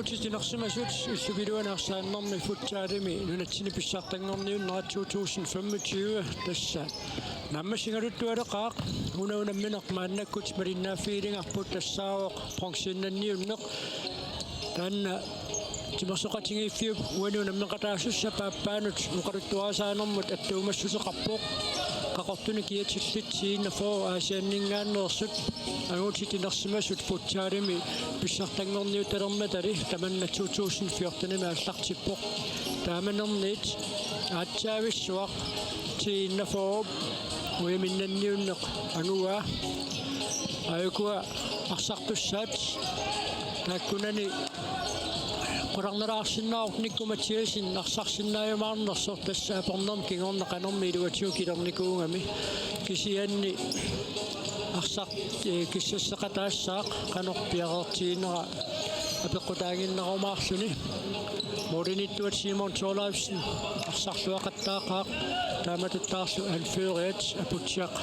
Angutitinarsimasut illupiluanarsaannermi futsaalimi nunatsini pissartangorniunnerat 2025 tassa nammasingaluttualeqaaq unaunamminoq maannakkut malinnaaffiilingarput tassaawoq pronksinnanniunneq taanna timersoqatingiiffiup uanunammeqataasusса paappaanut uqaluttuasaanermut attuumassuseqarpoq qaqortuni kiatillit siinafoo aasianningaannersut angutitinarsimasut futsaalimi pissartangorniutalermatali tamanna 2014 аллартиппоq тааманерниит аатсаависсуақ siinafoo уяминнанниуннеқ ангуа аякуа арсартуссаат тааккунани qurarnalaarsinnaarnikkumatiasin arsarsinnaayumaarnersor tassa apornerm kingorneqanermi iluatiukilernikuungami kisianni arsart kissasseqataassaaq qanorpiareertiinera apeqqutaanginnerumaarluni morinittuat Simon Thorleifsen arsarluaqattaaqaaq taamatuttaarlu anføriat aputsiaq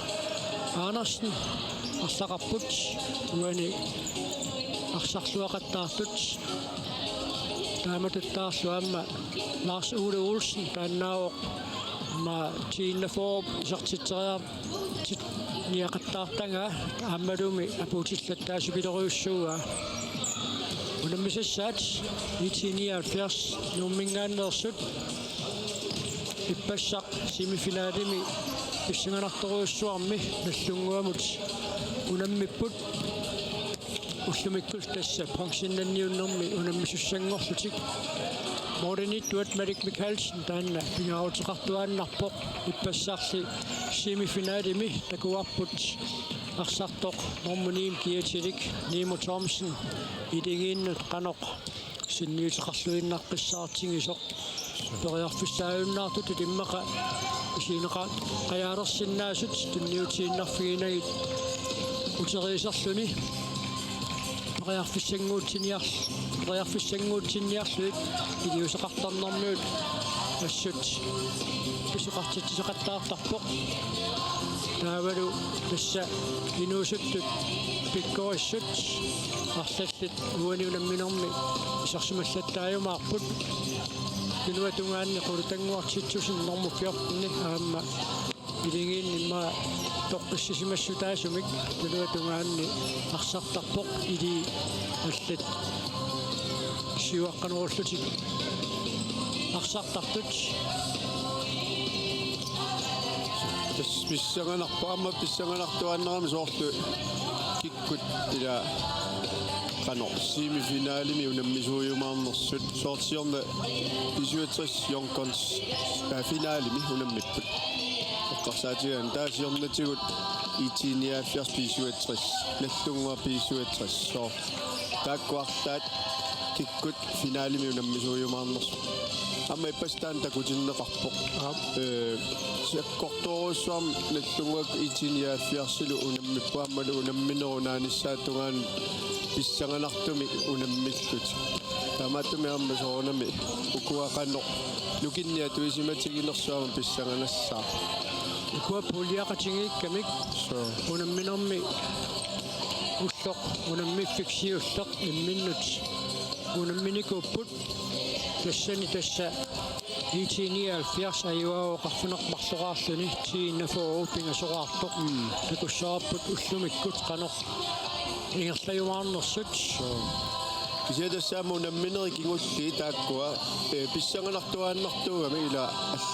Andersen arsaqarput uani arsarluaqattaartut taamatuttaarlu amma Lars Ole Olsen taannaaoq ma tiinnafoop isartitteriar niaqattaartanga ammalumi aputillattaasupileruussuuga unammisassaat 1979 nummingaannersut ippassaq semifinaalimi pissanganartoruussuarmi nallunguamut unammipput ullumikkus tassa pronksinnanniunnermi unammisussanngorlutik morinittuat Malik Mikkelsen taanna pingaarutiqartuaannarpoq ippassarli semifinaalimi takuarput arsartoq normuniim kiatilik Nimo Thomsen ilingiinnut qanoq sinniutiqarluinnaqqissaartingisoq periarfissaajunnaartut timmaqa isiineqa qajaalersinnaasut tunniutiinnarfiginagit uteriiserluni periarfissanguutiniarluit iliuseqartarnernuut assut pisuqartitiseqattaartarpoq taavalu tassa inuusuttut pikkorissut arlallit uaniunamminermi isarsumallattaayumaarput kinuatungaanni qulutanguartitsusin normu 14 aamma ilingiinni toqqissisimassutaasumik kinuatungaanni arsartarpoq ili allat siuaqqanerullutik arsartartut pissanganarpa amma pissanganartuannerami soorlu kikkut ila qanor semifinaalimi unammisuujumaarnersut soortiorna 67 jonkons finaalimi unammipput eqqarsaatigan taasiornatigut itiiniaaffers 67 nallungua 67 so taakkuartaat kikkut finaalimi unammisuujumaarnersut amma ippastaan takutinneqarpoq siakkortoruussuam nallunguak itiiniaaffiersilu unammippuammalu unamminerunaanissaattungaan pissanganartumi unammillut taamattumi amma soornami ukuaqannoq nukinnia tuisimatiginersuama pissanganassaa ukua puliaqatingiikkamik unamminermi ulloq unammiffiksi-ulleq imminnut unamminikuupput tassani tassa 1979 ajuaoqarfunerparloraarluni tiinnafoo pingasoraartoq takussaarput ullumikkut qanoq ingerlajumaarnersut kisiatassaamu unammineri kingulli taakkua pissanganartuaannartuugami ila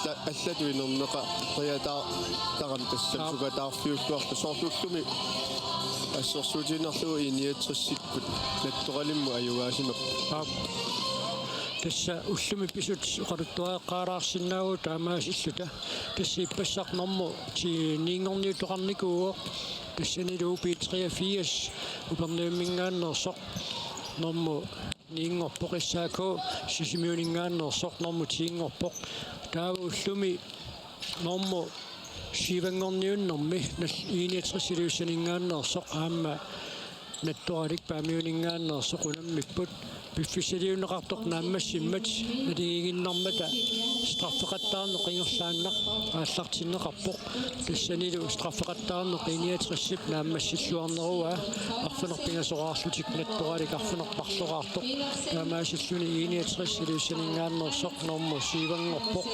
allatuinerneqa riataaqtaram tassam sukataarfiulluarta soorlullumi ассерсуутинерлугу иниатсерсиккут натторалимму аюгаасимап тасса уллуми писут qaluttuaqaalaarsinnaagu taamaasillута тасса иппассарнэрму ти ниингорниутоқарникууо тассанилу P83 уперниуммингааннерсоқ нэрму ниингорпоқиссааку сисимиунингааннерсоқ нэрму тиингорпоқ таава уллуми нэрму сивангорниуннэрми иниатсерсилиуссанингааннерсоқ аама натторалик паамиунингааннерсоқ унаммиппут Biffisiliunneqartoq naammassimmat naligiginnarmata straffeqattaarneq ingerlaanneq aallartinneqarpoq tassanilu straffeqattaarneq iniatrissip naammassilluarnerua arfanerpingasoqaarlutik nattoralik arfanerparloqaartoq taamaasilluni iniatrissiluusaningaannersoq normu siivangorpoq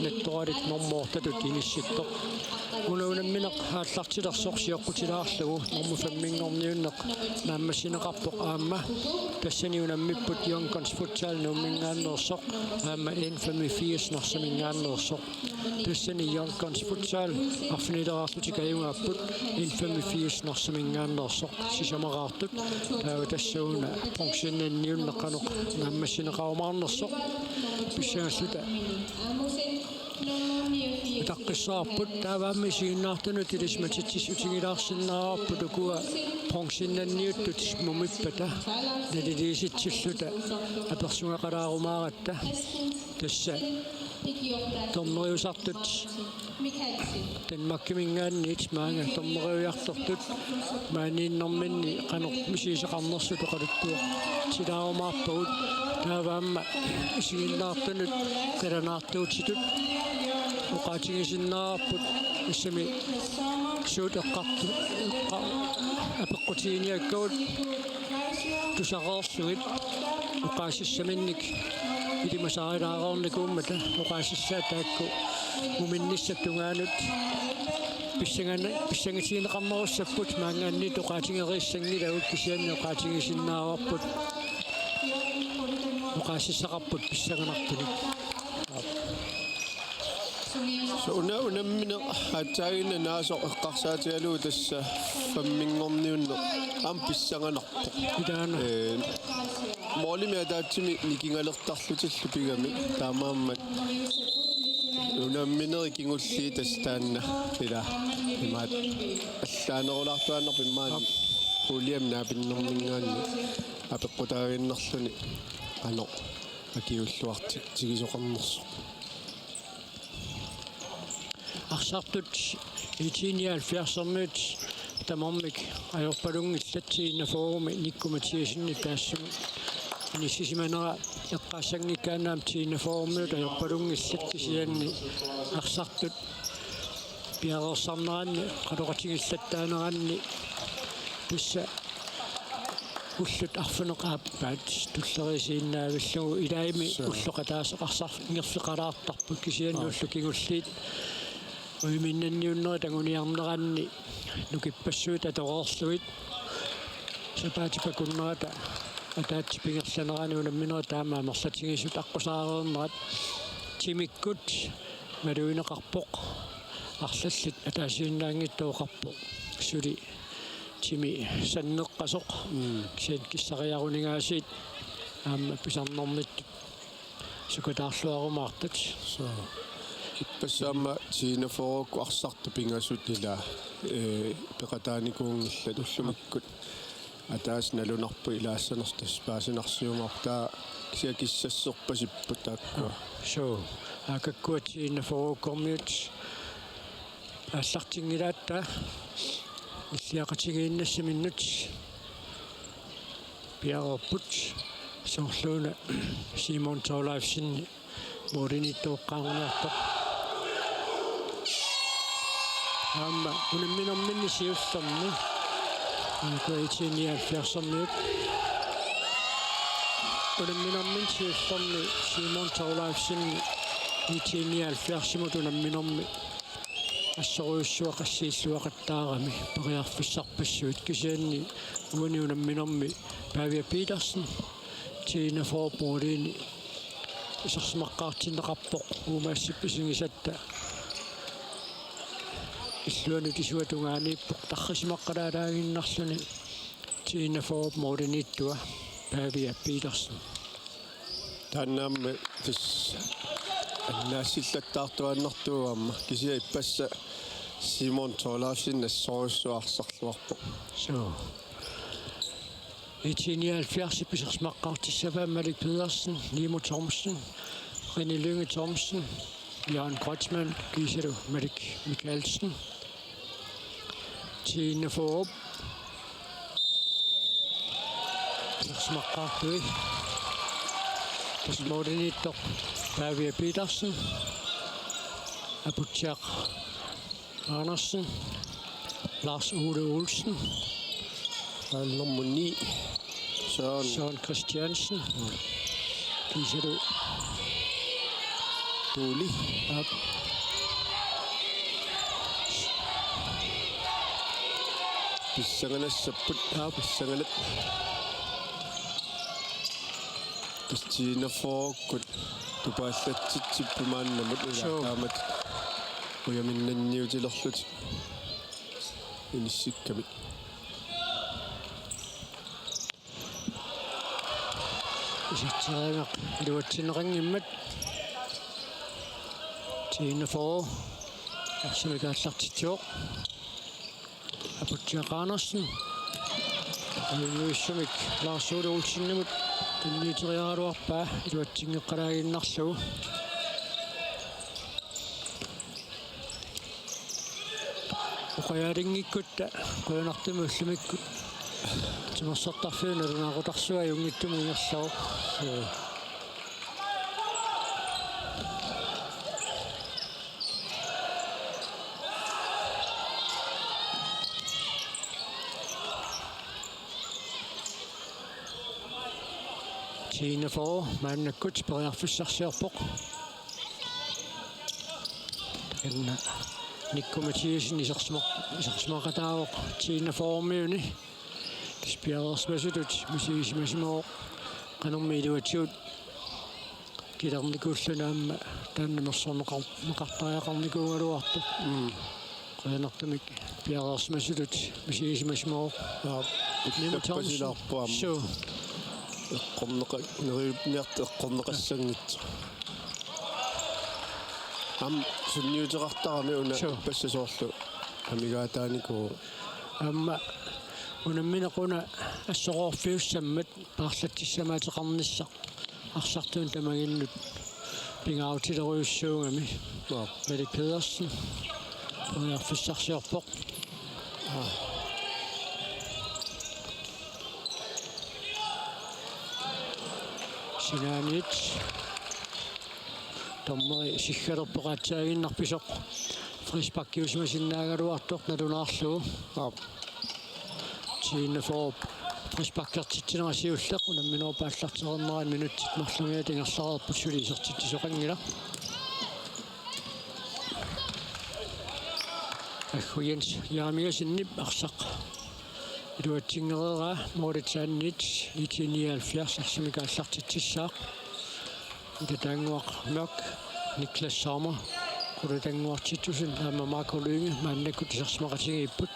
nattoralik normuortatut inissittoq unaunammineq aallartilersoq siоққутилаарлугу норму фаммингорниуннеқ нааммассинеқарпоқ аама тассаниунаммиппут Yonkons futsal nummingaannersoq аама infamy 80 нарсамингааннерсоқ тассани Yonkons futsal арфинилераарлутик аюнгааппут infamy 80 нарсамингааннерсоқ сисамераартут таава тассауна функционнанниуннеққанеқ нааммассинеқарумаарнерсоқ писсааллута таққиссаарпут тааваамми сигиннаартуну тилисматитсисутигилаарсиннаараарпут укуа функционнанниуттут мумиппата налилиситсиллута аперсунгақалаарумааратта тасса томмериусартут танмаккимингаанниит маанга томмериуяртортут мааниннэрминни қанеқ мисисеқарнерсу тоқалуттуа силаарумаарпагут тааваамма сигиннаартунут таланаартуутитут уқаатигисиннаарпут иссами суутеққарту апеққутииниаккаут тусақарсугит уқаасиссаминник илимасаарилаарорникууммата уқаасиссаатаакку уминниссаттунгаанут писсангатиинеқарнеруссаппут маангаанни тоқаатингерииссангилагут кисианни уқаатигисиннаарарпут уқаасиссақарпут писсанганартуник Unamminaq haataagina naasoq eqqarsaatigaluu tassa famminngorniunneq aam pissanganarpoq идаана moolimi ataatsimi nikingalertarlutillu pigami taamaammat unammineri kingulli tastaanna ila imaat allaanerulaartuaannerpi maani uliam naapinnermingaanni apeqqutaaginnerluni ano akiulluartik tigisoqarnersoq арсартут итиниалфиарсэрмит тамармик ajorpalunngillatiinna форуми никкуматиасинни таассуми нисисиманера эққассангиккаанаам тиинна форуммут ajorpalunngillаттисианни арсартут пиарерсарнеранни қалоқатигиллаттаанеранни тусса уллут арфунеқааппаат туллерисииннаавиллугу илаими уллоқатаасеқарсар ингерфеқалаартарпут кисианни уллукигуллиит уиминнанниуннери тагуниарнеранни нукиппассуут атороорлуит сапаатипакуннерата атаатсипингерланерани унамминера таамаа мерлатигисут аққусаарернерат тимиккут малуинеқарпоқ арлаллит атаасииннаангиттооқарпоқ сули тими саннеққасоқ кисиан киссариарунингаасиит аама писарнэрнит сукатаарлуарумаартат иппассаама тиинафорокку арсарту пингасут ила пеқатааникуунгилла туллумиккут атаас налунарпу илаассанертас паасинарсиумартаа кисиакиссассерпасиппут тааккуа so акаккуат тиинафороккормиут ассартингилаатта иллиақатигииннассаминнут пиарерпут соорлууна Simon Torleifsen моринитоққарнеартоқ аама унамминэрминни сиуллерни коитиниалфиарсэрниут унамминэрмин сиуллерни Simon Torleifsen итиниалфиарсимут унамминэрми ассоруйуссуақассииллуақаттаарами периарфиссарпассуут кисианни уани унамминэрми Pavia Petersen тиина форпорини исерсмаққаартиннеқарпоқ уумаассипписингисатта иллуану тисуатунгаанииппоқ таррисимаққалаалаагиннарлуни тиина форп моринниттуа Pavia Petersen тааннаамми тис аннаассиллаттаартуаннартуаама кисиа иппасса Simon Torleifsen нассоруссуарсарлуарпоқ so итиниалфиарси писерсмаққаартиссаваа Malik Pedersen, Nimo Thomsen, René Lynge Thomsen, Jørgen Kreutzmann, Giselu Malik Mikkelsen, Tine Forup, писерсмаққаартуи Tasmodinittoq Pavia Petersen Aputiaq Andersen Lars Ole Olsen nummer 9 Søren Christiansen Viser du Dårlig. op Pissanganassapput pissangalat Kristina Fokkut tupaallatsitsippumaannamut ulaamat uyaminanniutilerlut inissikkamik Isitsaringa luatsineringimmat Tina for Arsimikaallartitsuoq Aputiaq Andersen Nuissumik Lars Ole Olsen-nimut Tanniiteriaraluarpaa iluatsingeqqalaaginnarlugu Uqayaalingikkutta quyanartumu ullumikkut Timersortarfiuna lunaaqutarsuga junngittumu ingerlaru Tina for maannakkut periarfussarsiarpoq Enna Nikko Mathiesen isarsimaqataawoq Tina formiuni Kispiarersmasutut musiisimasimo qanermi iluatigut kilernikullunaamma taannamersorneqartariaqarnikuungaluartu qayanartumik piarersmasutut musiisimasimo Nimmutaarsilarpuam so eqqorneqa neriupniart eqqorneqassangitsu am sunniuteqartarami una passasoorlu amigaataaniku amma unamminaquna assoqorfiussammat paarlattissamaatеқарнisса арсартуун тамагиннут пингаутилеруйуссуугами Malik Pedersen уярфиссарсиорпоқ Sinanit Tommeri sиггалерпеқаатсаагиннарписоқ фрисбаккиусмасиннаагалуартоқ налунаарлугу Tina for фрисбаккертитсинерасиуллеқ унамминерпааллартернеран минуттит марлугиа тингерлаарерпут сулисертитсоқангила Ахуянс яамигасиннип арсақ илуатсингерера моритсааннит 1979 арсимикааллартитсissaaq итатангуақ мёк Niklas Sommer кулатангуартитсусин аама мааколуинги мааннаккут тисарсимақатигииппут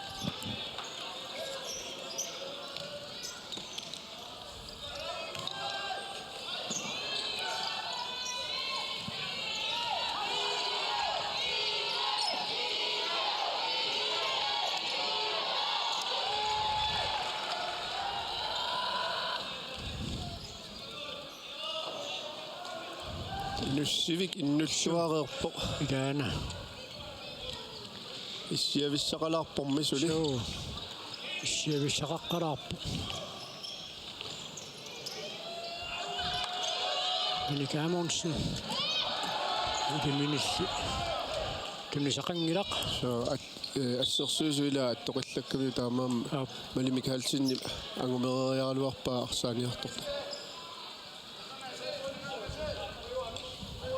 Nussivik innulluareerpoq ikaana issiavissaqalarpormi suli иссиависсақаққалаарпу Malik Amundsen илиминилли тунисақангилақ so ассерсуусуила тоқиллакками таамаам Mali Mikhalsinni ангумериаруарпаа арсааниарторта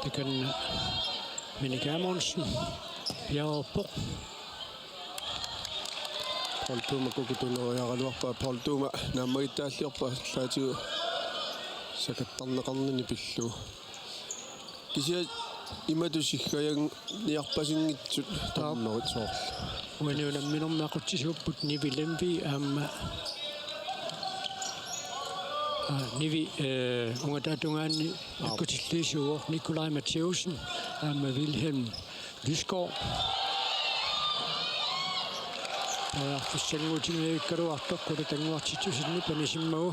Takan Malik Amundsen Bjergård Paul Tuma kukutuneriaraluarpaa Paul Tuma naamagitaalliorpaa laatigu sakattarneqarnini pillu kisia imatusiggayang niarpasingitsut tarnerit soorlu уаниунамминэрмаақутсисууппут нивилэмби аама Nivi ungatatungaanni akkutillisiuor Nikolaj Matheusen aama Wilhelm Lysgaard Arfussanguutimeikkaluartoq kulatanguartitsusinni panisimmagu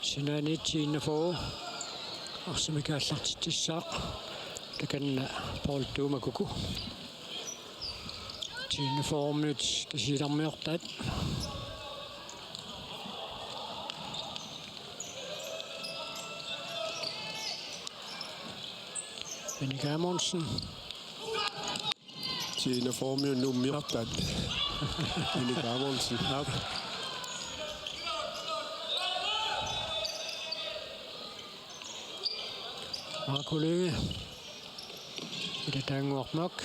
sinaaniitsiinna for arsimikaallartitsissaaq takanna Paul Tuma kuku tiinna formit kasilarmiortaat Henrik Amundsen. Siinä formi on nummirtat. Henrik Amundsen. Op. Marco Lønge. I det Danguort nok.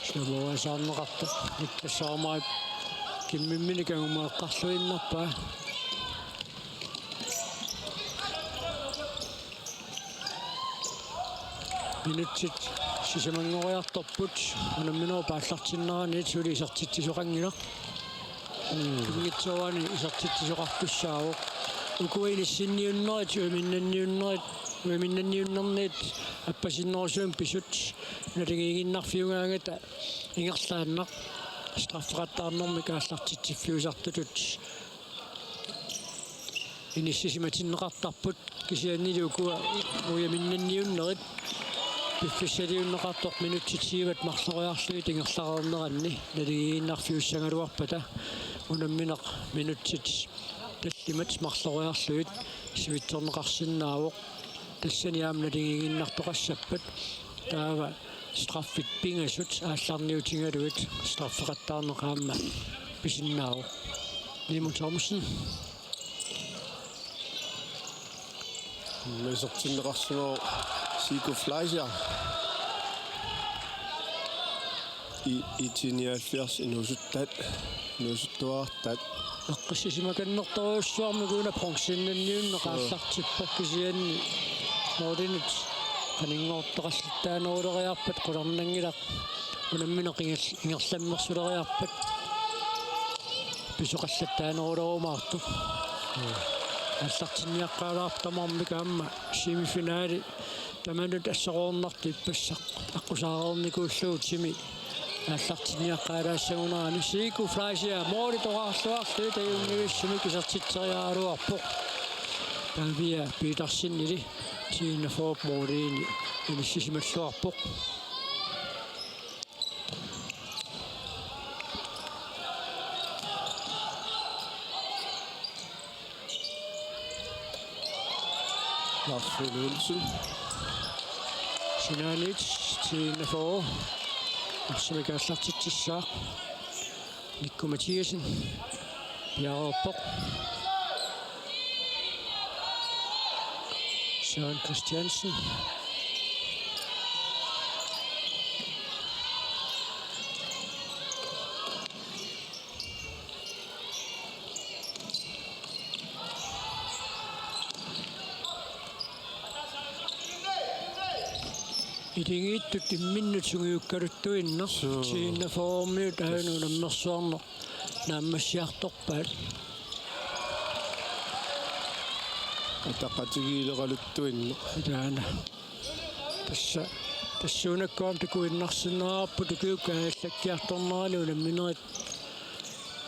Slår saannerata. Ikke saamai. Kimmiminigang umaqqarluinnarpaa. Minutsit sisamangoriartorput anamminoo paallartinnerani suliisartittisoqangila. Kimmitsoani isartittisoqartussaavuq ukuinissinniunnerit uiminnanniunnerniit appasinnорsuum pisut nalingiiginnarfiungaangata ingerlaannaq straffeqattaarnermi kaallartittiffiusartutut inissisimatinnеқартарпут кисианнилукуа уяминнанниуннерит пиффиссалиуннеқартоқ минутситсииват марлориарлуи тингерларернеранни налигииннарфиуссангалуарпата унамминеқ минутсит таллимат марлориарлуит сивитсорнеқарсинаавоқ тассаниаам налигииннартоқассаппат таава страффит пингасут аалларниутингалуит страффеқаттаарнеқаама писиннаавоқ Nimo Thomsen. Messertinneqarsugo Sigurd Fleischer i 79 inusuttuartat Eqqissisimakannertoruussuarmikuuna pronksinnanniunneqaallartippak kisianni moodinut qaningoortoqallitaaneruleriarpat qularnangilaq unammineq ingerlammersuleriarpat pisoqallattaanerulerumaartu аллартинниаққалаартамармика семифинаали таманут ассеқорнарту иппассақ аққусаарерникууллуут сими аллартинниаққалаассагунаани Sigurd Fleischer моори тоқарлуарлу таюннивиссими кисартитсериаалуарпоқ тавиа питерсиннили тиина фоп моорини иниссисималлуарпоқ Lars Olsen. Sinanic tiina for Absumikaallartittissaa Mikko Mathiasen Bjarreborg Søren Christiansen Idingiittut imminnutsungiukkaruttuinner tiina formiut aanunammersuarner naammassiartorpaat ataqatigiileqaluttuinner taana tassuunakkuam takuinnarsinnerarpu tukiukkaallakkiartornerali unamminerit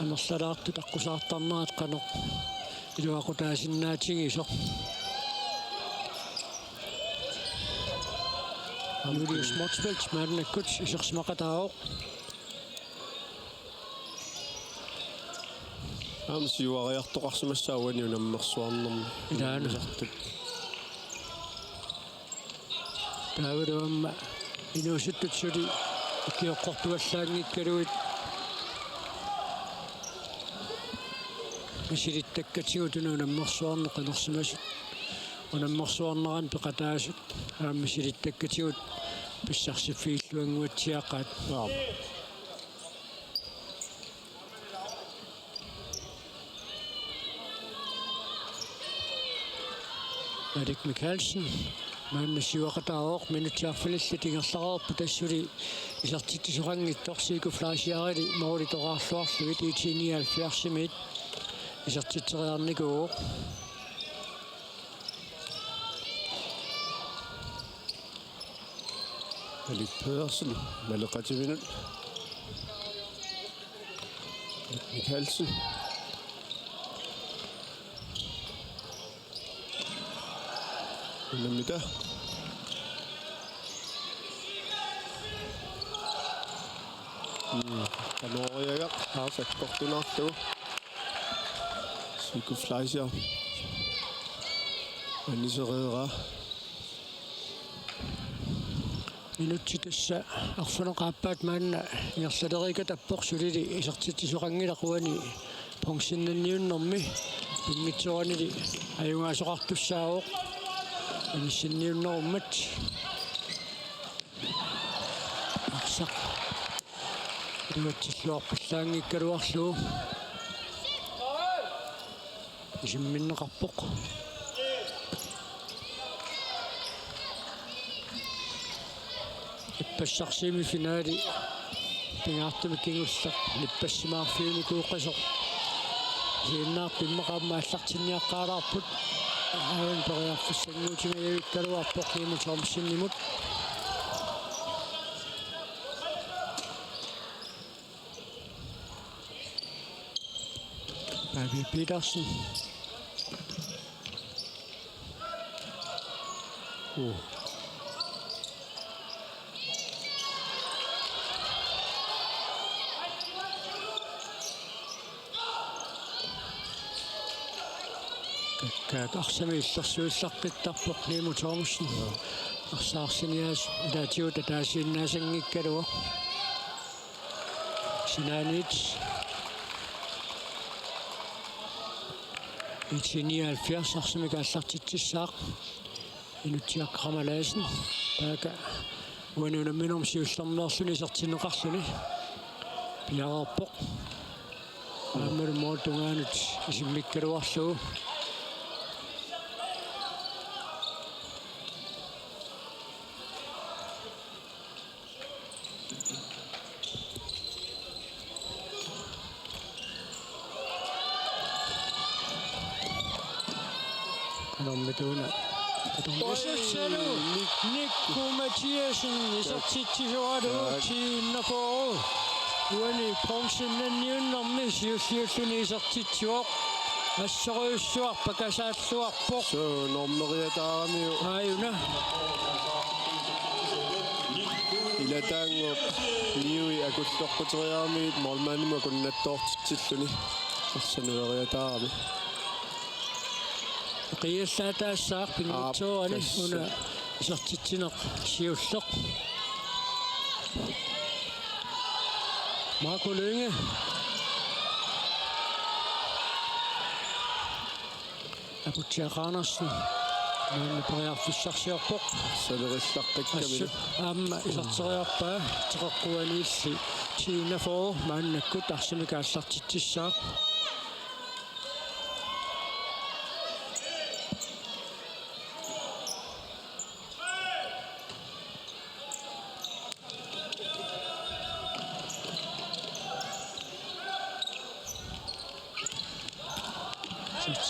amersalaartu taqqusaartarnerat qanoq iluaqutaasinnaatigiso Julius Motsfeldt maannakkut isersmaqataaoq siuariartoqarsumassaaguani unammersuarnermi ilaanusartut taavaluamma inuusuttut suli ikioqqortuallaanngikkaluit misilittakkatigut unammersuarne qanersimasut unammersuarneran peqataasut misilittakkatigut писсарсиффииллуангуатсиаққат Erik Mikkelsen мааннассуақатааоқ минутиарфилилли тингерларерпу тассули исартиттисорангиттор Sigurd Fleischerили моолитораарлуарлугит 79 исартитсериарникуу Erik Pedersen, Malleqatiminut. Mikkelsen. Unamida. Kanoriaga. Sakkortunarlu. Nico Fleischer. Anniserera. Minuutti tässä arsuno qaappaat maanna iarsalerika tapporsulili isartitisuqangilaquani pongsinnanniunnermi pingitsuranili ajungaasoqartussaaoq inissinniunnerummat aqsaq iluatsilluarpallaangikkaluarluu isimminneqarpoq ippassarsiimi finaali pingaartumi kingullaq nippassimaarfiuni kuuqqasoq siinnaarpimmeqaamma аллартинниаққаалаарпут ааван периарфуссангуутимаяvikkaluarpoq kiimutormissinнимut Baby Petersen Kaaqarsami illersuullaqqittарpoq kiimutormissin арсаарсиниас илаатиута таасииннаасангиккалуа синаанит 79 арсами кааллартитсissaaq инутсиаққамалаасин така уанунамминорм сиуллэрнеерлүни сертинеқарлүни пиарерпоқ ааммалу моотунгаанут исиммиккалуарлугу Номмитуна Осассалу Никку Матиасен исартитсисуалу тииннафоо уани промсиннанниуннэрми сиуллиуллуни исартитсуоқ ассориуссуарпа касааллуарпоқ So номмериатаарамиу аюна илатаангоп ниуи акуллорпутериармиит мормааннима куннаттоортитсиллуни арсануериатаарами qiyallaattaassaaq pinngitsuarani una isartitsineq siulleq Marco Lynge Abutja Andersen men pariarfussarsiorpoq салериллаққиккамила аама исартериарпаа теққуаниилли тиинафоо мааннаккут арсими кааллартитсissaaq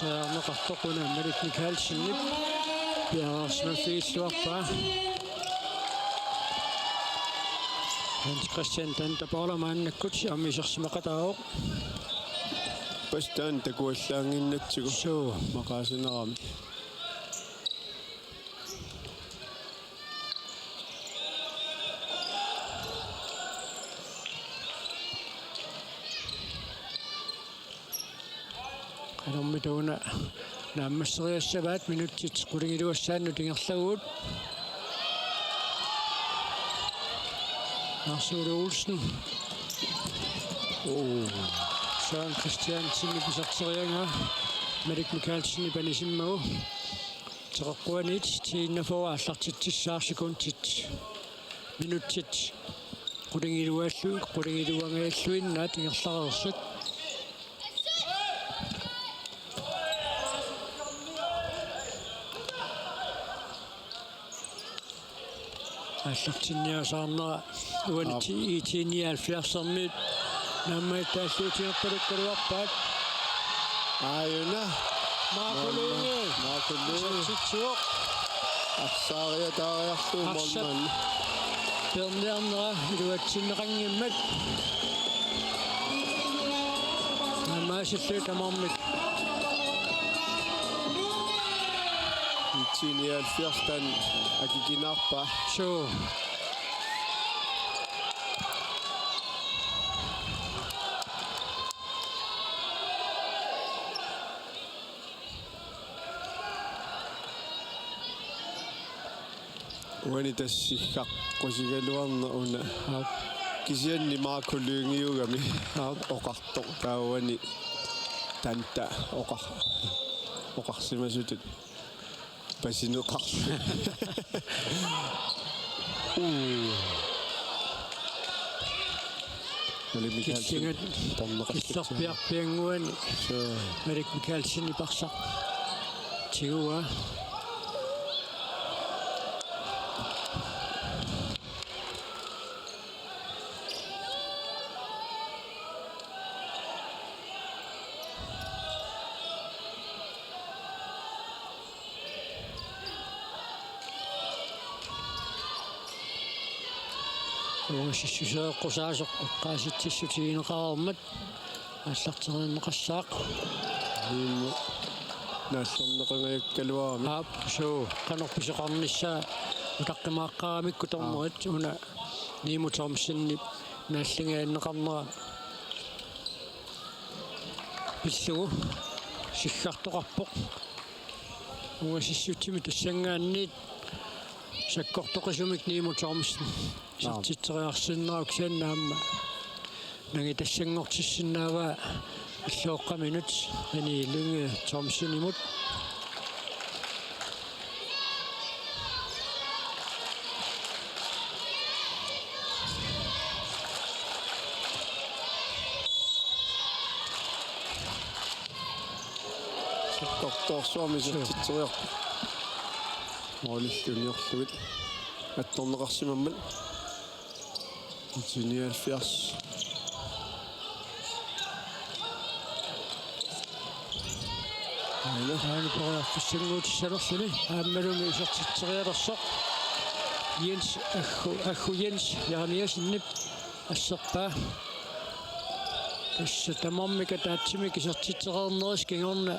сэрнеқартоқуна Марик Михайлсиннип пиарсна фииллуарпаа Hans Christian Tantapolamaannakкут аммисерсимақатаавоқ пастаан такуаллаангиннатсигу суу мақаасинерами Qanormituuna naammasseriassavaat minuttit qulingiluassaannu tingerlaguut Marcelo Olsen Søren Christiansen i besarterianga Madik Mikkelsen i panisimmagu teqquanit tiinnafoa allartitsissaarsikuntit minuttit qulingiluangaаллуиннаа tingerlarersut аллартинниасаарнера уанити итиниалфиарсэрмит наммаитааллуутингерпалуккалуарпаат аюна маакулуинги ситсуоқ арсаариатаариарлуу морман пернернера илуатсиннеқангиммат намаасиллу тамармик итиниалфиартан акикинаарпа суу Uani tassiqqaqqusigaluarna una kisianni maakulluungiugami oqartoq taawani tanta oqarsimasutut pasineqar Kitsingat issarpiarpianguani Malik Mikkelsen iparsaq tigua Sissuseeqqusaasoq qaasitsissutigineqarermat аллартэрнеқассаақ имма наассорнеқангаяккалуарами суу канорписоқарнissaa икаққимааққарамикку торнерит уна ниимутермсинни нааллигааннеқарнера пиллугу сиггартоқарпоқ уасиссутими тассангаанниит саккортоқисумик ниимутермсин сартитсериарсиннераук сианнаамма nangi тассангортиссиннаава иллооққаминут ани лунги томсинимут саккорторсуами сартитсериарпу моолиллуниорлугит атторнеқарсимаммат 79 Hän pågått Ammerungi sortitterialersoq Jens Akhu Jens Jarniasinip assarpaa tassa tamammika taatsimiki sortitteriarneriskingorna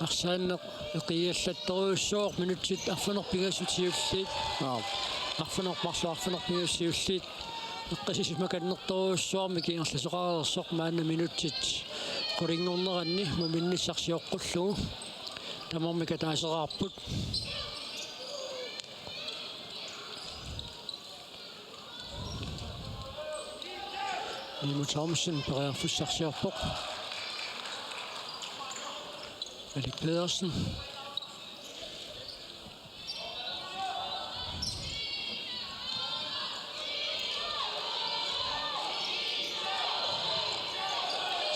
arsaanneq eqiallatteruussooq minutsit arfanerpigassutiulliit arfanerpigassiulliit eqqasismakannerteruussuarmi kingerlasoqarersoq maanna minutsit Kuringorneranni muminnissarsiоққуллугу тамармика таасераарпут Nimo Thomsen pereerfussarsiorpoq Alik Pedersen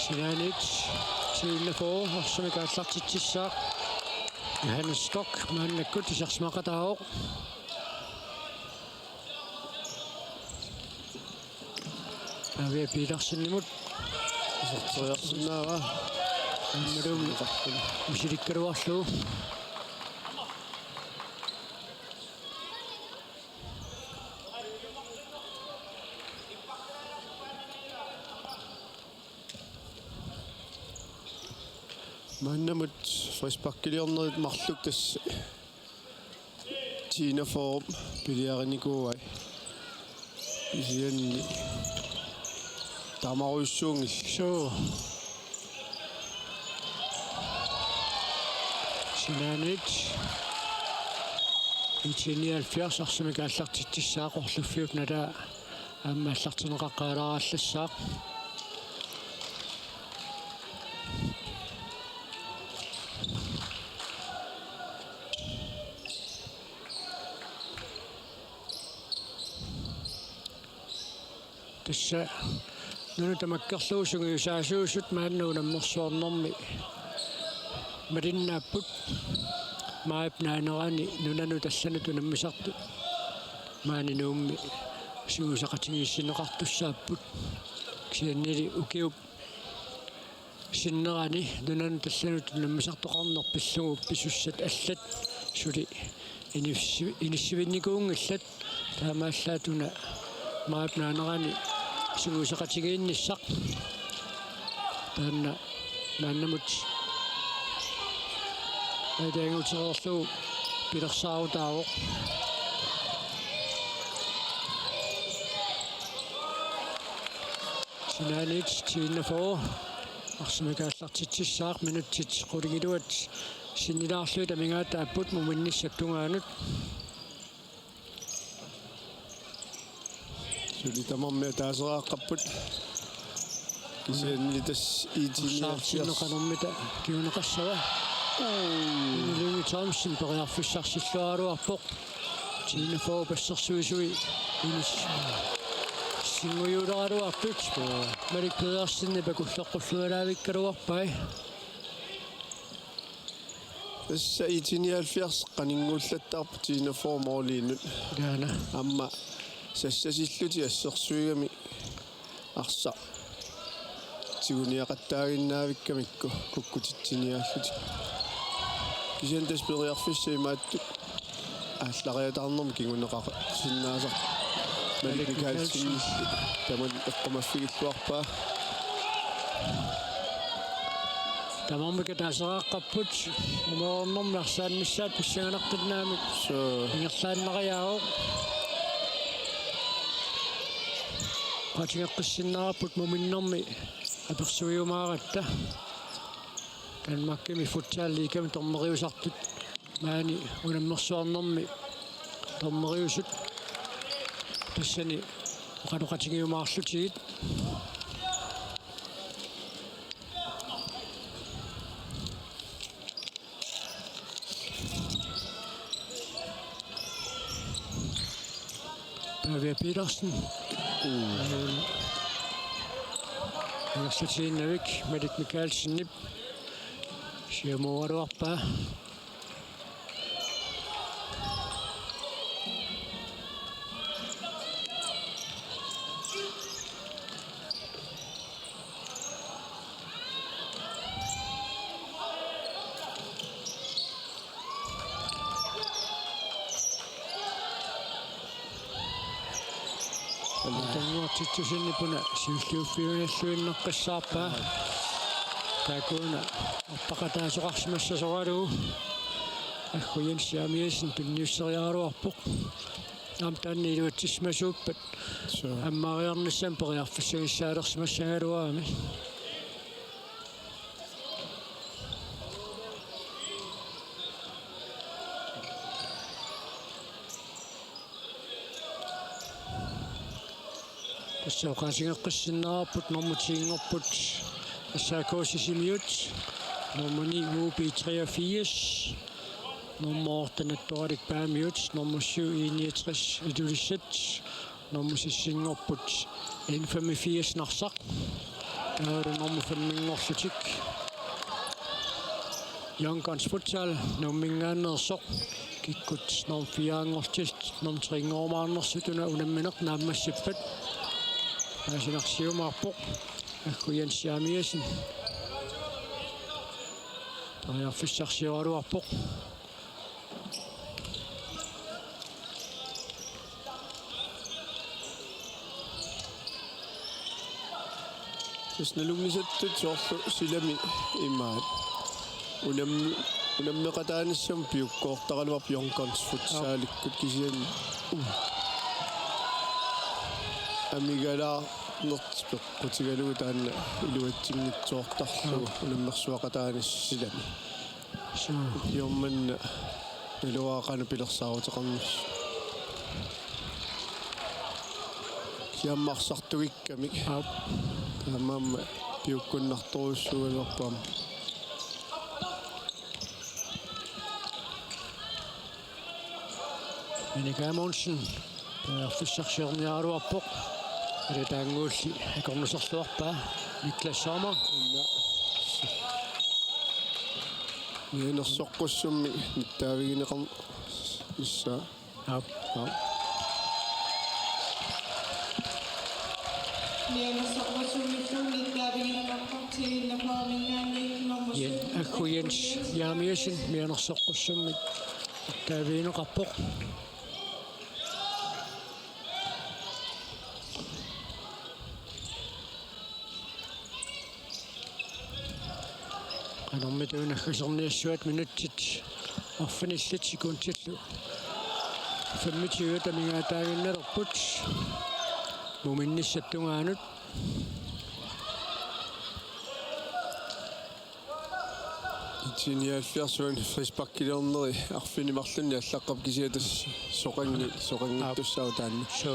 Sinanic Sinafo Samikaallartitsissaaq Johannes Stock maannakkut isarsimaqataaoq Avia Petersenimut sorteriarsinnaava ammalum misilikkaluarlu Mannamut frispakiliornerit marluk tass Tina form piliarinikuai isianni tamaruissuungi soo Sinanic Itinialfiars arsimikaallartitsissaaqorluffiut nala аммааллартинеқаққаалараллассаақ тасса нуну тамаккерлуусугу юсаасуусут мааннуунаммерсуарнэрми малиннааппут маапнаанерани нунану талланату наммисарту маанинуумми суусақатигиссинеқартуссааппут кисианнили укиуп синнерани нунану талланату наммисартоқарнерпиллугу писуссат аллат сули иниссивинникуунгаллат таамааллаатуна маапнаанерани суусақатигиинниссақ таанна нааннамут айдэнгутерерлуу пилерсаавутаавоқ Sinanic Tina4 арсимикааллартитсissaaq минутсит qulигилуат синнилаарлуи тамингаата аппут муминниссактунгаанут Suli tamammi taaseraaqapput kisianni tas saarsinneqanummita kiuneqassava inulungitaamsin periarfissarsillualuarpoq tiinafoo passersuisui inis singuyularaluarput malikpeersinne pakulleqqullualaavikkaluarpai tassa itinialfiars qaninguullattaarpu tiinafoo mooliinnut yaana amma sassasилluti ассерсуигами арса тигуниақаттаагиннаавиккамикку куккутитсиниааллути кисиантас периарфиссаимаатту ааллариатаарнэрми кигунеқаqa синнаасақ маликалсинни таман эққамаффигиллуарпаа тамаммика таасерааққаппут умоорнэрми арсааннissaат писсаганартиннаамик ингерлааннериао патингеққиссиннараппут муминнэрми аперсуиумааратта канмаккими футсаалликами торнериусартут маани унаммерсуарнэрми торнериусут тассани оқалоқатигиумаарлутигит Pavia Petersen Satinavik Medik Mikkelsen Nip Siamuaruarpa Tittusinnipuna siulliuffiunalluinneqqissaarpaa taakuuna orpaqataasuqarsimassasoralugu agguyansiamiasin pinniusseriaaruarpoq aam taanni iluatsismasuuppat ammaariarnissam periarfissagissaalersmassangaluaami тассаоqaasingеққиссиннерарпут нормутиингорпут ассаакоосисимиут нормани УП 83 нормоортанаттуарик паамиут нормуссуу 69 идулиссат нормусиссингорпут 85 нарсақ таара нормуфаммингорлутик Youngguns futsal номмингаанерсоқ киккут норм фиаангортист норм трингоормаарнерсутуна унамминеқ нааммассиппат Asiaksiumarpoq agguyansiamiasin periarfissarsiualuarpoq тусналугнисаттут соорлу силами имаат унаммеқатааниссам пиуккоортаралуарп Youngguns futsaalиккут кисиан амигалаа нэртспеқ qutigalugu taanna iluatsinnitsuortarlugu unammersuaqataanissilami yommanna iluaaqana pilersaaruteqarnus kiammarsartugikkami taammaamma piukkunnartoruussugaluarpaam Monika Monsen fissarsiorniaruarpoq Retaanguulli akornuserluarpaa Niklas Sommer Yenersoqqussummi nittaavigineqar issaa Akkujens jaamiasin yenersoqqussummi taavigineqarpoq Anormituunaggaserniassuat minutsit orfanillitsikuuntillu 25 mingaataaginnalerput muminnissattungaanut itiniaalfiarsuan frisparkileorneri arfinimarlunni allaqqap kisiatas soqangittussaau taanni so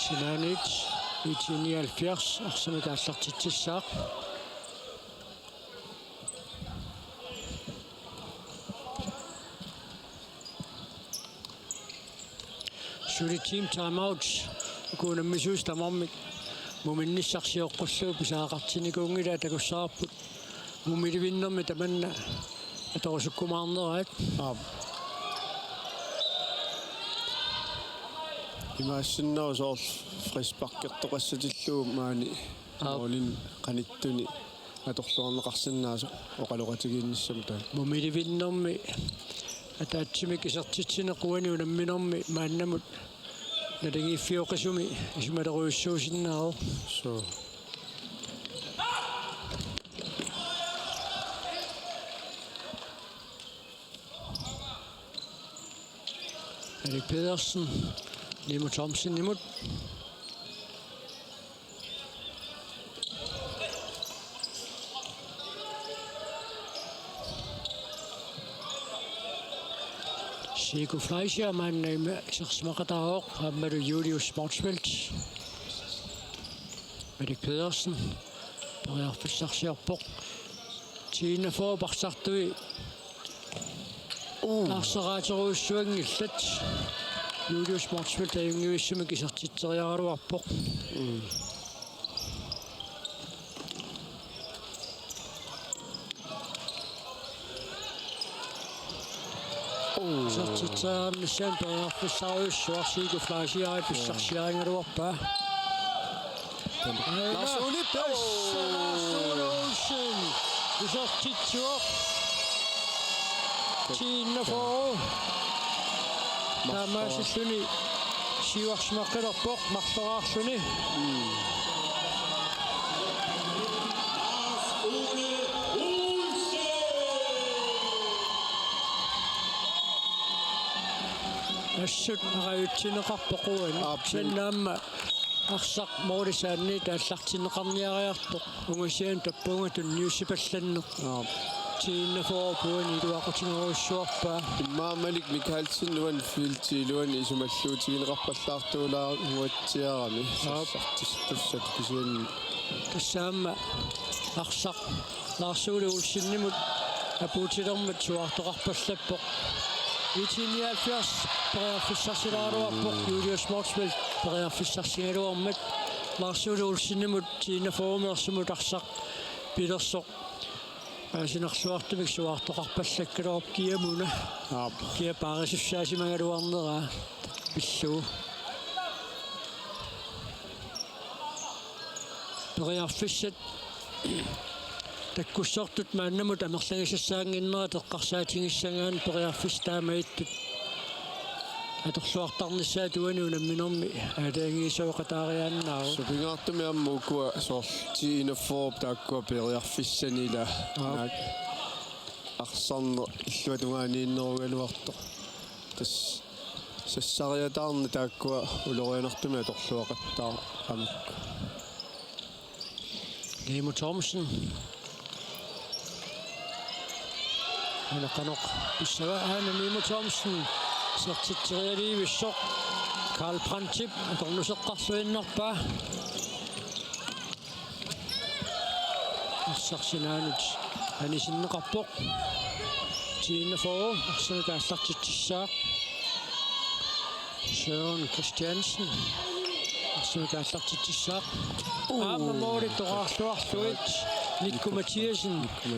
Sinanic, 1979, Arsene Gassartitsissaaq. Suli team timeouts. Kuna misuus tamammik. Muminnissarsiоққуссуу писаақартинигуунгила такуссаарпут. Мумиливиннэрми таманна аторусуккумаарнераат. Имаассиннерусоор фриспаркертоқассатиллуу маани олин қаниттуни аторлуарнеқарсинаасо оқалоқатигиинниссам таа. Мумиливиннэрми атаатсимик исертитсинеқуани унамминерми мааннамут налангиффиоқисуми исумалеруйуссуусиннааро. So Erik Pedersen, Nemo Thomsen imod. Sigo Fleischer, mein Name ist Smakadaok, haben wir Julius Sportsfeld. Erik Pedersen, der Fischerschärper. Tina Vorbachsartui. Арсераатируйуссуангиллат Julius Sportsfeld аюнгивиссуми кисартитсериаруарпоқ. Сартитсаарнissaан периарфиссаруйуссуарсиику флаасиари писсарсиаангалуарпаа. Lars Ole Olsen. Кисартитсуоқ. Tina for Tamasisluni Siuarsmaqqilerpoq marleraarluni Assut arayutsineqarpoquani sannaamma арсақ моорисаанни тааллартинеқарниариарtoq унгасиан таппунгатун ньюссипалланнеқ Tina for puani luaqutineruussuarpaa иммаамалик Михаилсин нуан филтилуани исумаллуутигинеқарпаллаартуулаа нуатсиарами сартистуссат кисиан тассаама арсақ Lars-Ole Olsen-nimut апуутилермат суартоқарпаллаппоқ 1979 периарфиссарсилааруарпоқ Julius Sportsfeld периарфиссарсигалуармат Lars-Ole Olsen-nimut Tina for-мерсумут арсақ пилерсоқ асинарсуартумик суартоқарпаллаккалоруп киамуна киа паарисуссаасимагалуарнераа пиллуу периарфиссат таккуссортут мааннамут амерлангиссаангиннера теққарсаатингиссагаан периарфис таамаиттут аторлуартарниссаа туани унамминерми аалаагиисоқатаариааннаару супингаартуми аммукуа соор Tina for тааккуа периарфиссанила арсарнер иллуатунгаанииннеругалуарто тас сассариатаарни тааккуа улорианертуми аторлуақаттаа амакку Nemo Thomsen Hanaqanoq issava aana Nemo Thomsen sertitterialiivissor Karl Prantip atornuseqqarsuinnarpaa арсарсинаанут анисиннеқарпоқ Tina for арсана тааллартитсissaaq Søren Christiansen арсана тааллартитсissaaq ааммаори тоқарлуарлуит Никко Матиасен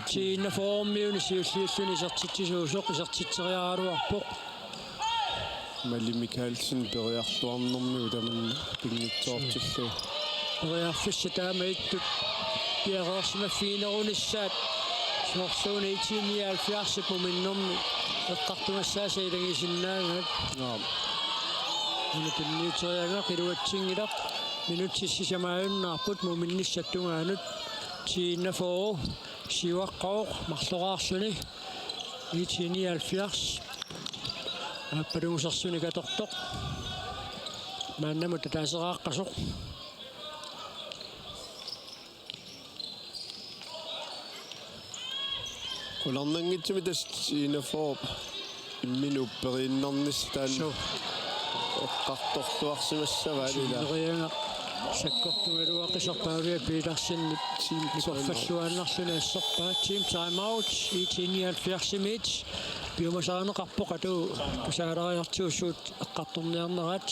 Tina for-миуни сиуллиуллуни сертитсисуусоқ исертитсериаралуарпоқ Малли Михаилсин периарлуарнэрми утаман пингитсоортиллу периарфисса таамаиттут пиареерсимаффиинерунissaat сорсууни 1979 муминнэрми эққартумассааса илагисиннаангат унутинниутерианга қилуатсингилақ минутсиссисамааюннаарпут муминниссаттунгаанут Tina for сиваққоо марлораарлуни 1979 аппалунгусарсуни катортоқ мааннамут таасерааққасоқ Ullarnangitsumi tas Tina Forb imminupperinnarnistaan So eqqartortuarsimassava alila Rianga sakkortungaluaqisarpaavia piilarsinni nikorfalluaannarluna assarpaa team time out 18:70 piumasaaneqarpoqatu pusaalariartuussuut eqqartorniarnerat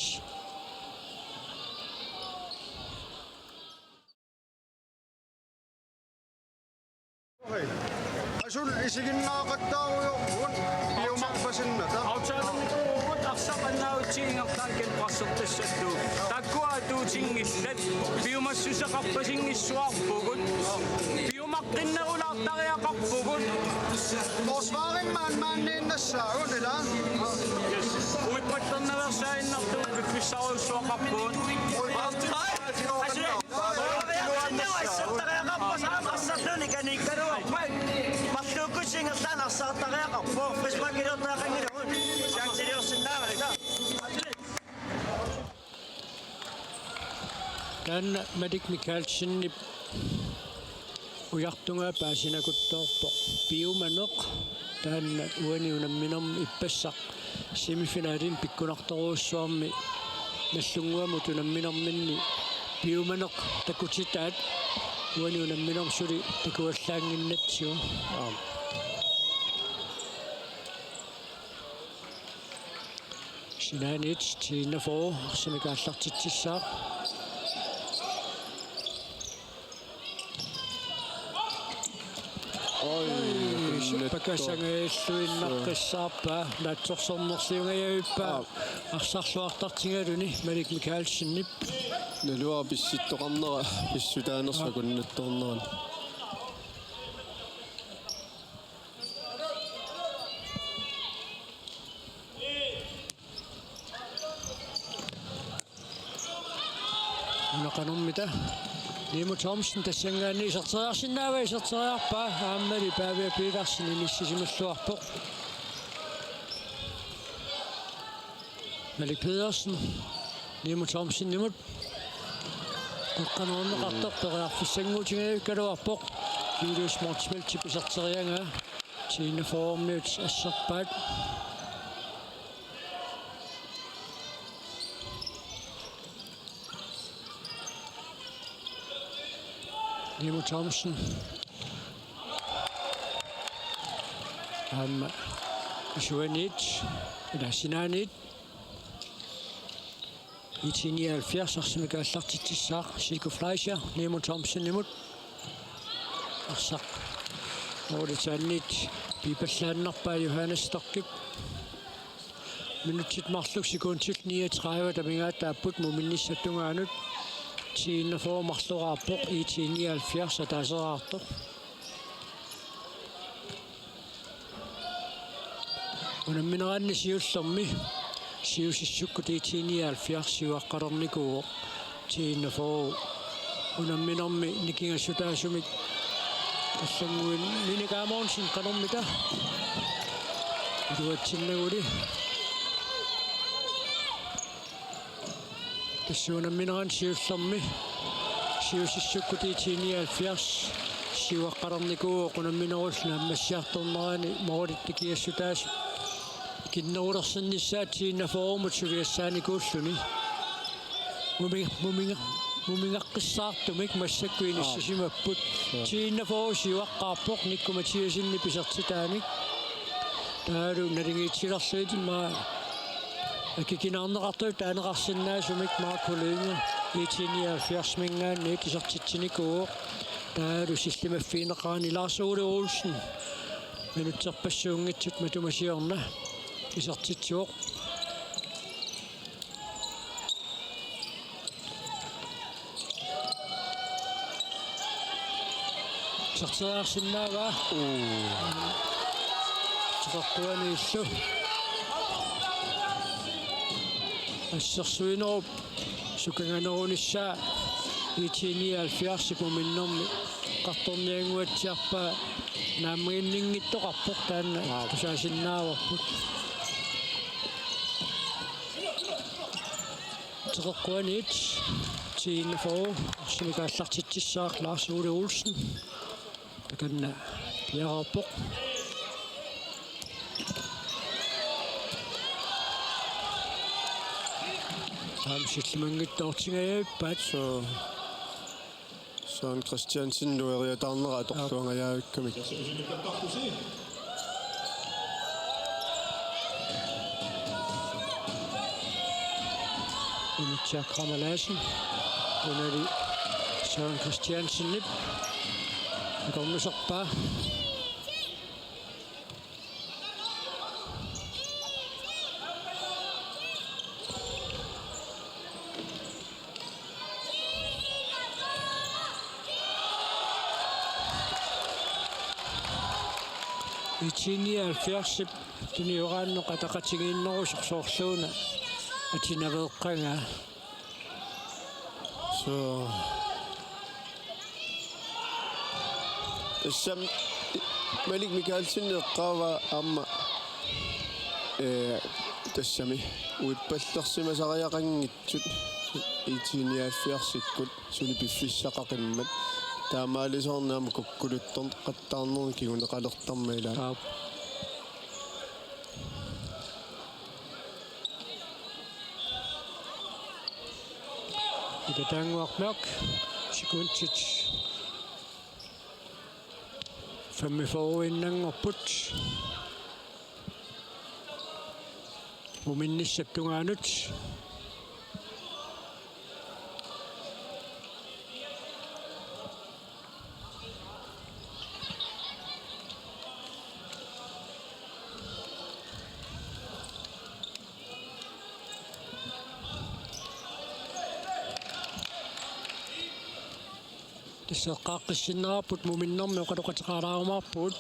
Asun isiginnaaqattaaruyorpun piumarpasinnata Autsaanamikuugut arsaqannautiingertaan passertassattu takkuatuutingillat piumassusaqarpasingissuarpugut piumaqqinnerulaartariaqarpugut Forsvarimman maanniinnassaagun ila uitpatternaversaainnartuut pifissaruussuaqarpuut Dan Madik Mikkelsen ujartunga paasinakuttoorpo piumanoq taan uaniunamminerm ippassaq semifinaalin pikkunartoruussuarmi nallunguamu tunamminerminni piumanoq takutitaat uaniunamminerm suli takuallaanginnatsiu Sinanit Tina Forb semikaallartitsissaaq Pakassangeelluinnaqqissaarpa naatsorsornersiungajauppa arsarluartartingaluni Madik Mikkelsenip nalua pissittoqarnera pissutaanersvakunnattorneran unaqanermita Nimo Thomsen tassangaanni iserteriarsinnaava iserteriarpa aammali paavia piilarsini nissisimulluarpoq Malik Pedersen Nimo Thomsen nimut eqqanerneqartorperiarfissanguutigaluarpoq Julius Mortsmeltip iserterianga Tina Forb assarpaat Nimo Thomsen Suanit eller Sinanit 1979 arsimikaallartitsissaaq Chico Fleischer Nimo Thomsen nimut arsaq Oolitaannit piipallaannarpaa Johannes Stockip minutsit marluk sekuntil 39 tamingaataapput muminnissattungaanut Tina Forb marluraarpoq 1979 ataaseraartoq unammineraanni siullermi siusissukkut 1979 siuaqqalernikuuq Tina Forb unamminermi nikingassutaasumik аллангуин миникаамоонсин канормита дуатсиннагули тассуунамминеран сиуллерми сиусиссуккутиитиниалфиарс сиуаққарерникуу қунамминерулла аммассиарторнерани моролиттикиассутаас киннерулерсиннissaатиинна форумут сулиассааникууллуни мумингаққиссаартумик массаккуиниссисимаппут Tina Forb сиуаққарпоқ никкуматиусинни писертитааник таалу налингиитсилерлуитимма акикинаарнеқартуи таанеқарсинаасумик маакулуинга 1979 мингаанни кисертитсиникуу таалу силлимаффиинеқарани Lars Ole Olsen минутсерпассуунгитсут матумасиорна кисертитсуоқ сартаарсиннаава тиққуанииллу ассерсуинеруп суканганерунissaa 1979 миннэрми qartornianguatsiarpaa нааммигиннингиттоқарпоқ таанна тусаасиннааварпут тиққуаниит Tina Forb симикааллартитсissaaq Lars Ole Olsen таканна пиарапоқ qaamsillumangittoortingajaippaat Søren Christiansen nueriatarnera atorluangajaavakkamik Imitja Kramalaisen unali Søren Christiansen kommuserpaa Itinialfiarsip tuniuraanno qataqatigiinnerusorsoorluuna atinaveeqqanga so Sam Malik Mikkelsen eqqaava amma тассами уиппаллерсимасариақангитсут итиниаффиарсиккут сули пиффиссақақиммат таамаалисорнаама куккулутторн қаттаарнерни кигунеқалертармаила Итатангуармерк секундтит 45-иннангорпут уминниссаптунгаанут тиссеққааққиссиннераппут муминнэрми оқалоқатеқаалаарумаарпут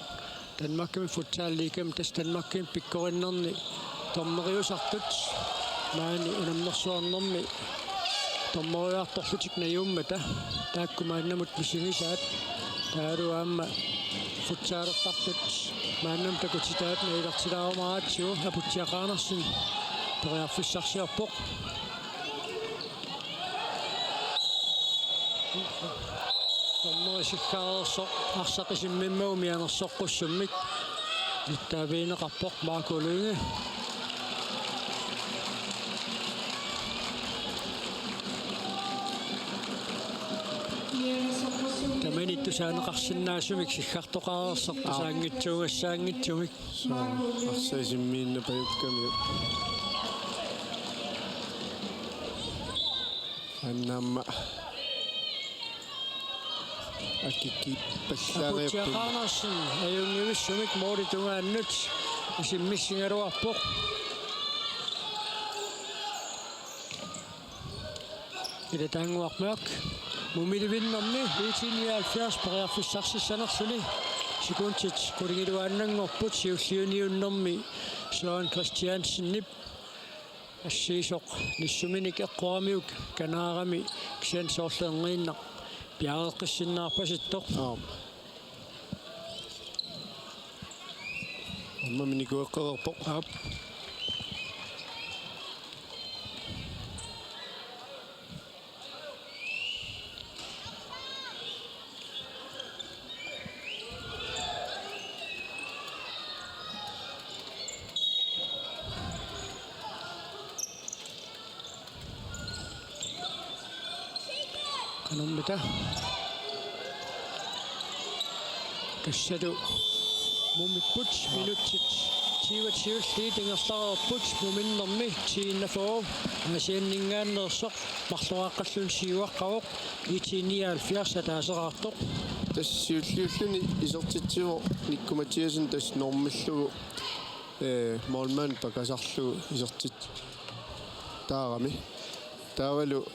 танмакками футсаалликам тас танмакким пиккориннерни тормериусартут маани унамнерсуарнерми тормериарторлутик наюммата тааккумааннамут мисигисаат тааруаама футсаалертартут мааннам такутитаат наилартилаарумаратсиу апутсиақаанерсин периарфиссарсиарпоқ Sikaarso arsaqisimmimmaumi anersoqqussummik ittaaviineqarpoq maakuluunga tamanittu saaneqarsinnaasumik sikkartoqaarersoq tasaangitsuugassaangitsumik арсаисиммиинна паюкками аннамма акики пассаариаппу апутсиақаанерсин аюнгивиссумик мооритунгааннут исиммиссингалуарпоқ илатаангуармаак мумиливиннэрми 1970 периарфиссарсиссанерсуни секундтит кулигилуааннангорпут сиуллиуниуннэрми Søren Christiansen ассиисоқ ниссуминик эққуарамиук канаарами кисиансоорлеернеиннақ пиареққиссиннаарпаситтоқ амма миникуэққерерпоқ ап канаммита кассаду мумиппут минутсит тиватсиулли тингерлаарпут муминнэрми тииннафоо насианнингааннерсоқ марлуааққаллун сиуаққавоқ итиниалфиарса таасераартоқ тассиуллиуллуни исертитсиво никкуматиасин тас нормиллугу молман пакасарлугу исертит таарами таавалу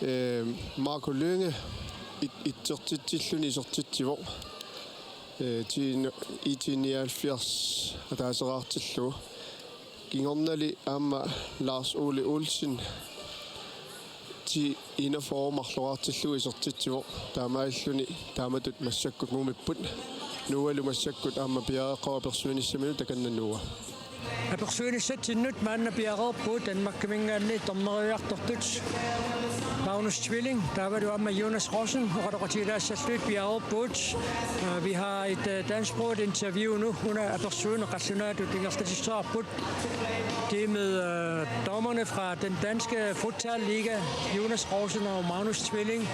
Marco Lønge итсертитсиллуни исертитсиво итиниалфиарс атаасераартиллугу кингорнали аама Lars Ole Olsen ти инафоормарлуартиллугу исертитсиво таамааллуни тааматут массаккут мумиппут нуалу массаккут аама пиареққава персуниссамину таканнануа Apersuini nyt maanna piaqerput anmakkamingaanni torneriartortut Magnus Tvilling, der var du om med Jonas Rossen, og der slut piaqerput. Vi har et dansksproget interview nu. Hun er Apersuini rationelt det det med dommerne fra den danske fodboldliga, Jonas Rossen og Magnus Tvilling.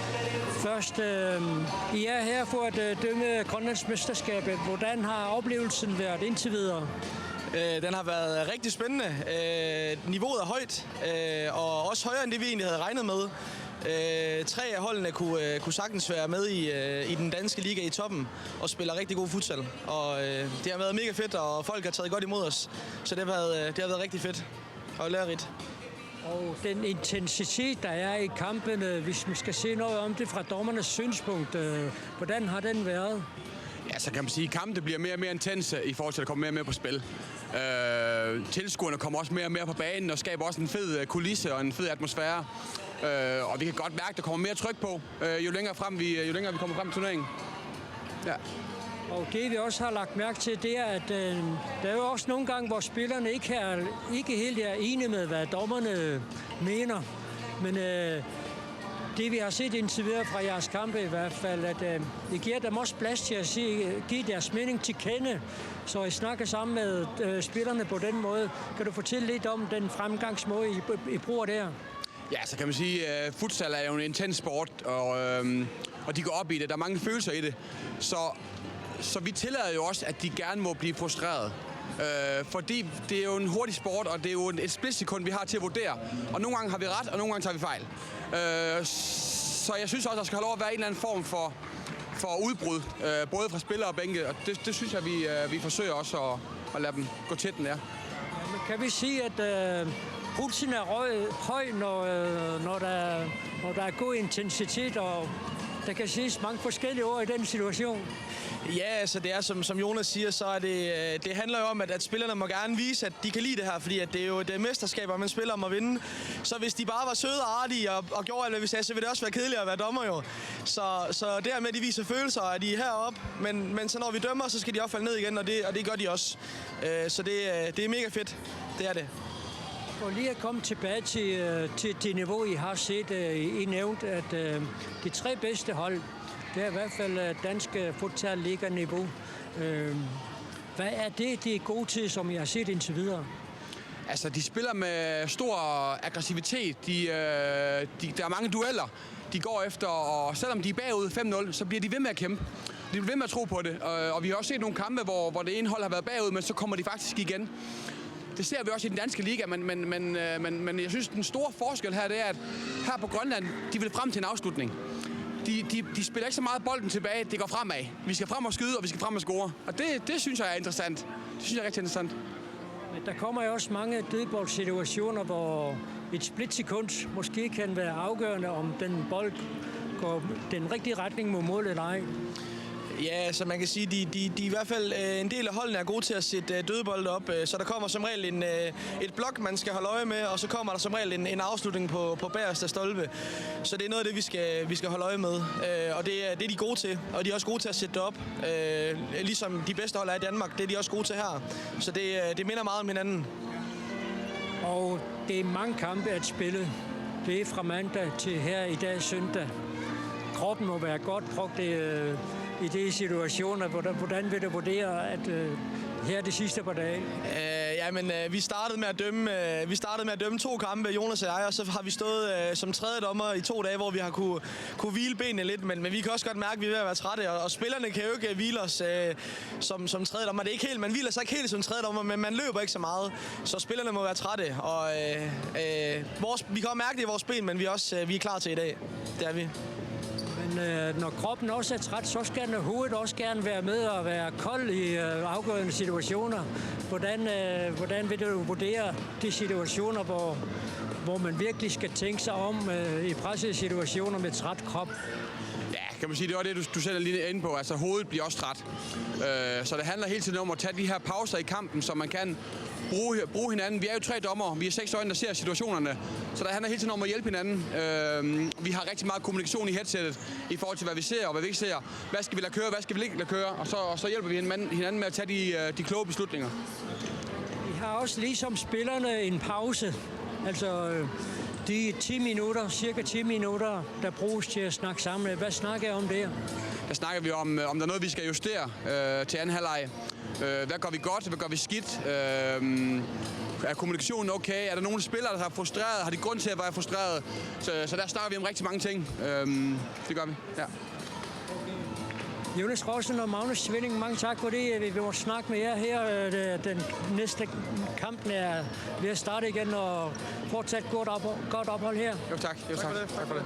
Først, I er her for at dømme Grønlands mesterskabet. Hvordan har oplevelsen været indtil videre? Den har været rigtig spændende. Niveauet er højt, og også højere end det, vi egentlig havde regnet med. 3 af holdene kunne sagtens være med i den danske liga i toppen og spiller rigtig god futsal. Og det har været mega fedt, og folk har taget godt imod os. Så det har været rigtig fedt og lærerigt. Og den intensitet, der er i kampen, hvis man skal se noget om det fra dommernes synspunkt, hvordan har den været? Ja, så kan man sige, at kampen bliver mere og mere intense i forhold til at komme mere og mere på spil. Tilskuerne kommer også mere og mere på banen og skaber også en fed kulisse og en fed atmosfære. Og vi kan godt mærke, at der kommer mere tryk på, jo længere vi kommer frem i turneringen. Ja. Og det vi også har lagt mærke til, det er, at der er jo også nogle gange, hvor spillerne ikke helt er enige med, hvad dommerne mener. Men det vi har set indtil videre fra jeres kampe i hvert fald, at det giver dem også plads til at give deres mening til kende. Så I snakker sammen med spillerne på den måde. Kan du fortælle lidt om den fremgangsmåde, I bruger der? Ja, så kan man sige, at futsal er jo en intens sport, og de går op i det. Der er mange følelser i det. Så vi tillader jo også, at de gerne må blive frustreret. Fordi det er jo en hurtig sport, og det er jo et splitsekund, vi har til at vurdere. Og nogle gange har vi ret, og nogle gange tager vi fejl. Så jeg synes også, der skal have lov at være en eller anden form for udbrud, både fra spillere og bænke. Og det synes jeg, vi forsøger også at lade dem gå til den, ja. Men kan vi sige, at pulsen er høj, når der er god intensitet, og der kan siges mange forskellige ord i den situation? Ja, altså det er som Jonas siger, så er det handler jo om, at spillerne må gerne vise, at de kan lide det her, fordi at det er jo et mesterskab, man spiller om at vinde. Så hvis de bare var søde og artige og gjorde alt, hvad vi sagde, så ville det også være kedeligt at være dommer jo. Så det her med, at de viser følelser, at de er heroppe, men så når vi dømmer, så skal de også falde ned igen, og det gør de også. Så det er mega fedt, det er det. Og lige at komme tilbage til det niveau, I har set. I nævnt, at de 3 bedste hold, det er i hvert fald danske futsal-liga-niveau. Hvad er det, de er gode til, som jeg har set indtil videre? Altså, de spiller med stor aggressivitet. Der er mange dueller, de går efter, og selvom de er bagud 5-0, så bliver de ved med at kæmpe. De bliver ved med at tro på det, og vi har også set nogle kampe, hvor det ene hold har været bagud, men så kommer de faktisk igen. Det ser vi også i den danske liga, men jeg synes, den store forskel her, det er, at her på Grønland, de vil frem til en afslutning. De spiller ikke så meget bolden tilbage, det går fremad. Vi skal frem og skyde, og vi skal frem og score. Og det synes jeg er interessant. Det synes jeg er rigtig interessant. Men der kommer jo også mange dødboldsituationer, hvor et splitsekund måske kan være afgørende, om den bold går den rigtige retning mod målet eller ej. Ja, så man kan sige, de i hvert fald en del af holdene er gode til at sætte dødbolde op, så der kommer som regel et blok, man skal holde øje med, og så kommer der som regel en afslutning på bagerste stolpe. Så det er noget af det, vi skal holde øje med, og det er de gode til, og de er også gode til at sætte det op. Ligesom de bedste hold er i Danmark, det er de også gode til her, så det minder meget om hinanden. Og det er mange kampe at spille. Det er fra mandag til her i dag søndag. Kroppen må være godt brugt i de situationer. Hvordan vil du vurdere, at her de sidste par dage? Vi startede med at dømme 2 kampe, Jonas og jeg, og så har vi stået som tredje dommer i 2 dage, hvor vi har kunne hvile benene lidt, men vi kan også godt mærke, at vi er ved at være trætte, og spillerne kan jo ikke hvile os som tredje dommer. Det er ikke helt, man hviler sig ikke helt som tredje dommer, men man løber ikke så meget, så spillerne må være trætte, og vi kan også mærke det i vores ben, men vi er klar til i dag. Det er vi. Men når kroppen også er træt, så skal hovedet også gerne være med og være kold i afgørende situationer. Hvordan vil du vurdere de situationer, hvor man virkelig skal tænke sig om i pressede situationer med træt krop? Ja, kan man sige, det var det, du selv er lige inde på. Altså, hovedet bliver også træt. Så det handler hele tiden om at tage de her pauser i kampen, så man kan bruge hinanden. Vi er jo 3 dommere, vi er 6 øjne, der ser situationerne, så der handler hele tiden om at hjælpe hinanden. Vi har rigtig meget kommunikation i headsettet i forhold til, hvad vi ser og hvad vi ikke ser. Hvad skal vi lade køre, hvad skal vi ikke lade køre, og så hjælper vi hinanden med at tage de kloge beslutninger. I har også ligesom spillerne en pause. Altså de 10 minutter, cirka 10 minutter, der bruges til at snakke sammen. Hvad snakker jeg om der? Der snakker vi om der er noget, vi skal justere til anden halvleg. Hvad gør vi godt? Hvad gør vi skidt? Er kommunikationen okay? Er der nogle spillere, der er frustreret? Har de grund til at være frustreret? Så der snakker vi om rigtig mange ting. Det gør vi, ja. Jonas Rossen og Magnus Svilling, mange tak for det. Vi må snakke med jer her. Den næste kamp er ved at starte igen, og fortsat godt ophold her. Jo tak. Tak for det.